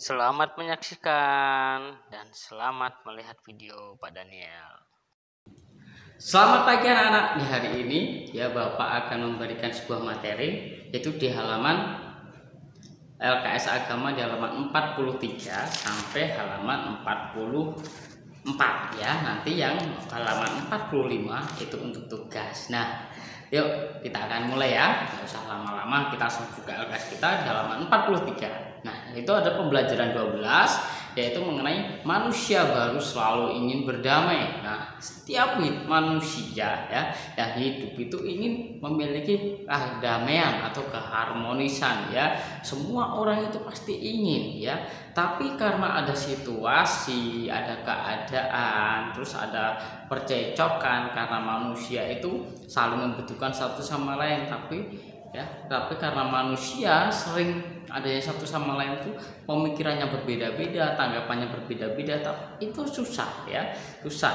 Selamat menyaksikan dan selamat melihat video Pak Daniel. Selamat pagi anak-anak. Di hari ini ya Bapak akan memberikan sebuah materi yaitu di halaman LKS Agama di halaman 43 sampai halaman 44 ya. Nanti yang halaman 45 itu untuk tugas. Nah, yuk kita akan mulai ya. Nggak usah lama-lama, kita langsung buka LKS kita di halaman 43. Nah, itu ada pembelajaran 12 yaitu mengenai manusia baru selalu ingin berdamai. Nah, setiap manusia ya yang hidup itu ingin memiliki kedamaian atau keharmonisan ya. Semua orang itu pasti ingin ya. Tapi karena ada situasi, ada keadaan, terus ada percecokan karena manusia itu saling membutuhkan satu sama lain, tapi karena manusia sering adanya satu sama lain itu pemikirannya berbeda-beda, tanggapannya berbeda-beda, tapi itu susah ya, susah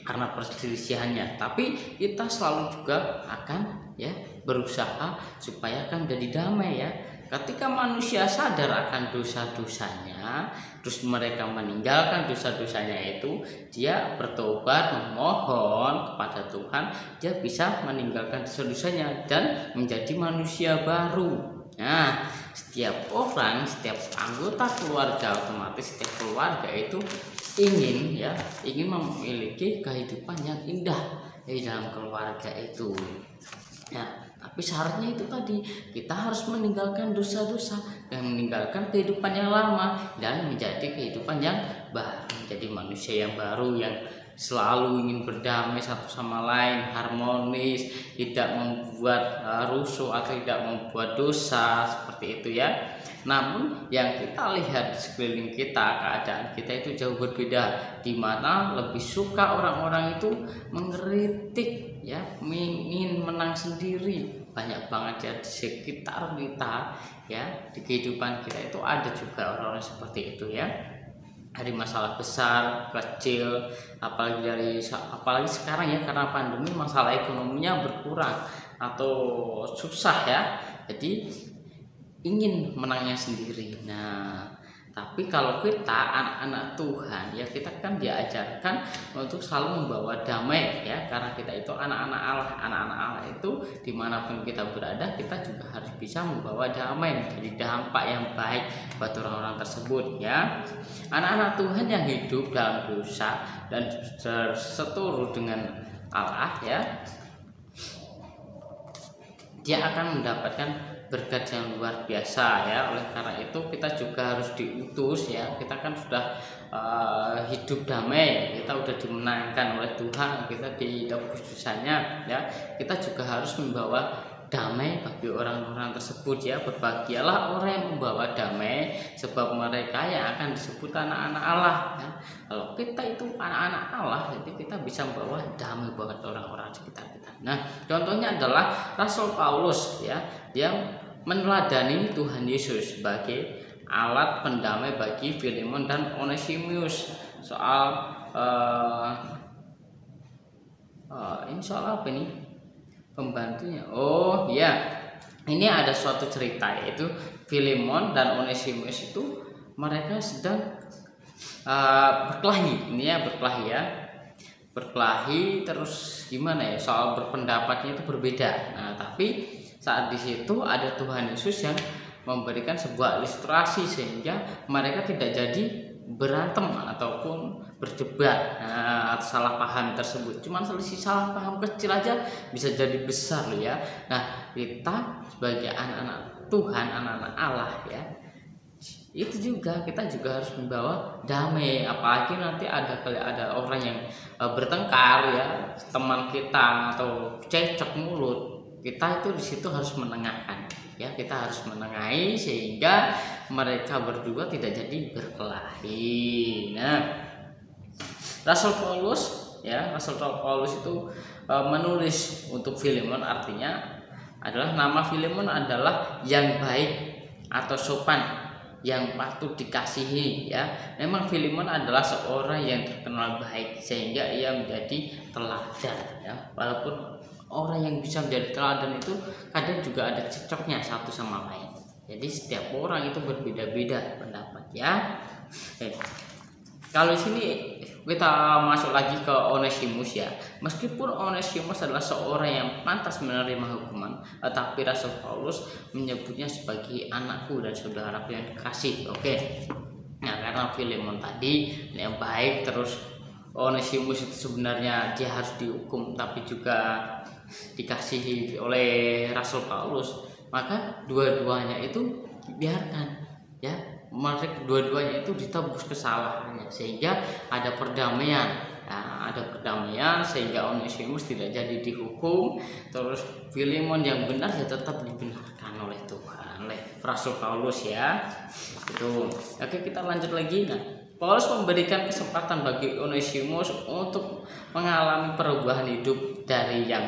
karena perselisihannya. Tapi kita selalu juga akan ya berusaha supaya akan jadi damai ya. Ketika manusia sadar akan dosa-dosanya, terus mereka meninggalkan dosa-dosanya itu, dia bertobat, memohon kepada Tuhan, dia bisa meninggalkan dosa-dosanya dan menjadi manusia baru. Nah, setiap orang, setiap anggota keluarga, otomatis setiap keluarga itu ingin memiliki kehidupan yang indah di dalam keluarga itu. Nah, tapi syaratnya itu tadi, kita harus meninggalkan dosa-dosa dan meninggalkan kehidupan yang lama dan menjadi kehidupan yang baru, menjadi manusia yang baru yang selalu ingin berdamai satu sama lain, harmonis, tidak membuat rusuh atau tidak membuat dosa seperti itu ya. Namun yang kita lihat di sekeliling kita, keadaan kita itu jauh berbeda, di mana lebih suka orang-orang itu mengkritik ya, ingin menang sendiri. Banyak banget ya di sekitar kita ya, di kehidupan kita itu ada juga orang-orang seperti itu ya. Dari masalah besar, kecil, apalagi sekarang ya, karena pandemi masalah ekonominya berkurang atau susah ya, jadi ingin menangnya sendiri. Nah, tapi kalau kita anak-anak Tuhan ya, kita kan diajarkan untuk selalu membawa damai ya, karena kita itu anak-anak Allah. Anak-anak Allah itu dimanapun kita berada, kita juga harus bisa membawa damai, menjadi dampak yang baik buat orang-orang tersebut ya. Anak-anak Tuhan yang hidup dalam dosa dan berseteru dengan Allah ya, dia akan mendapatkan berkat yang luar biasa ya. Oleh karena itu kita juga harus diutus ya. Kita kan sudah hidup damai, kita sudah dimenangkan oleh Tuhan, kita ditebus dosanya ya. Kita juga harus membawa damai bagi orang-orang tersebut ya. Berbahagialah orang yang membawa damai, sebab mereka yang akan disebut anak-anak Allah ya. Kalau kita itu anak-anak Allah, jadi kita bisa membawa damai buat orang-orang sekitar kita. Nah, contohnya adalah Rasul Paulus ya, dia meneladani Tuhan Yesus sebagai alat pendamai bagi Filemon dan Onesimus. Ini soal apa nih? Pembantunya. Oh ya, ini ada suatu cerita, yaitu Filemon dan Onesimus itu mereka sedang berkelahi. Ini ya, berkelahi terus gimana ya, soal berpendapatnya itu berbeda. Nah, tapi saat di situ ada Tuhan Yesus yang memberikan sebuah ilustrasi sehingga mereka tidak jadi berantem ataupun berdebat atau salah paham tersebut. Cuman selisih salah paham kecil aja bisa jadi besar loh ya. Nah, kita sebagai anak-anak Tuhan, anak-anak Allah ya, itu juga kita juga harus membawa damai. Apalagi nanti ada orang yang bertengkar ya, teman kita atau cekcok mulut, kita itu di situ harus menengahkan ya. Kita harus menengahi sehingga mereka berdua tidak jadi berkelahi. Nah, Rasul Paulus itu menulis untuk Filemon, artinya adalah nama Filemon adalah yang baik atau sopan, yang patut dikasihi ya. Memang Filemon adalah seorang yang terkenal baik sehingga ia menjadi teladan ya. Walaupun orang yang bisa menjadi teladan itu kadang juga ada cocoknya satu sama lain. Jadi setiap orang itu berbeda-beda pendapat ya. Kalau di sini kita masuk lagi ke Onesimus ya. Meskipun Onesimus adalah seorang yang pantas menerima hukuman, tetapi Rasul Paulus menyebutnya sebagai anakku dan saudaraku yang dikasih. Oke. Nah, karena Filemon tadi yang baik, terus Onesimus itu sebenarnya dia harus dihukum tapi juga dikasihi oleh Rasul Paulus, maka dua-duanya itu biarkan ya. Mereka dua-duanya itu ditebus kesalahannya sehingga ada perdamaian. Nah, ada perdamaian sehingga Onesimus tidak jadi dihukum, terus Filemon yang benar ya tetap dibenarkan oleh Tuhan, oleh Rasul Paulus ya. Itu. Oke, kita lanjut lagi. Nah, Paulus memberikan kesempatan bagi Onesimus untuk mengalami perubahan hidup dari yang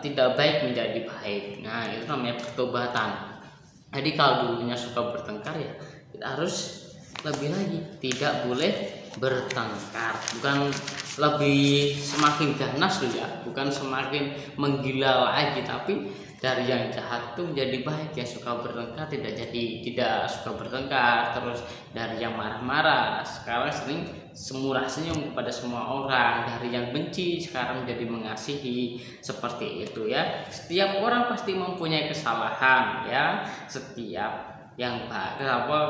tidak baik menjadi baik. Nah, itu namanya pertobatan. Jadi kalau dulunya suka bertengkar ya kita harus lebih lagi, tidak boleh bertengkar, bukan lebih semakin ganas loh ya, bukan semakin menggila lagi, tapi dari yang jahat itu menjadi baik, yang suka bertengkar tidak suka bertengkar, terus dari yang marah-marah sekarang sering semurah senyum kepada semua orang, dari yang benci sekarang menjadi mengasihi, seperti itu ya. Setiap orang pasti mempunyai kesalahan ya. Setiap yang baik,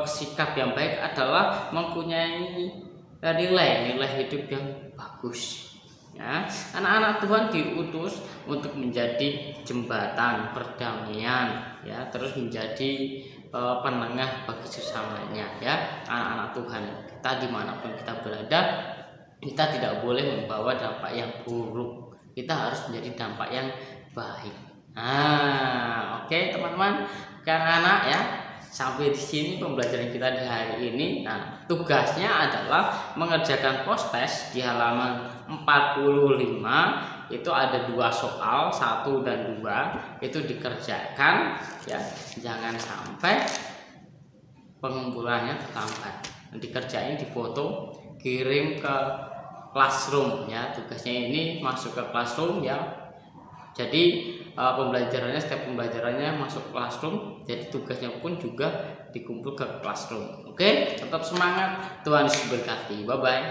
sikap yang baik adalah mempunyai nilai hidup yang bagus ya. Anak-anak Tuhan diutus untuk menjadi jembatan perdamaian ya, terus menjadi penengah bagi sesamanya ya. Anak-anak Tuhan kita dimanapun kita berada, kita tidak boleh membawa dampak yang buruk, kita harus menjadi dampak yang baik. Nah, oke teman-teman, anak-anak ya, sampai di sini pembelajaran kita di hari ini. Nah, tugasnya adalah mengerjakan post-test di halaman 45. Itu ada 2 soal, 1 dan 2. Itu dikerjakan ya. Jangan sampai pengumpulannya terlambat. Dikerjain, difoto, kirim ke classroom ya. Tugasnya ini masuk ke classroom ya. Jadi setiap pembelajarannya masuk classroom, jadi tugasnya pun juga dikumpul ke classroom. Oke, tetap semangat, Tuhan Yesus berkati. Bye bye.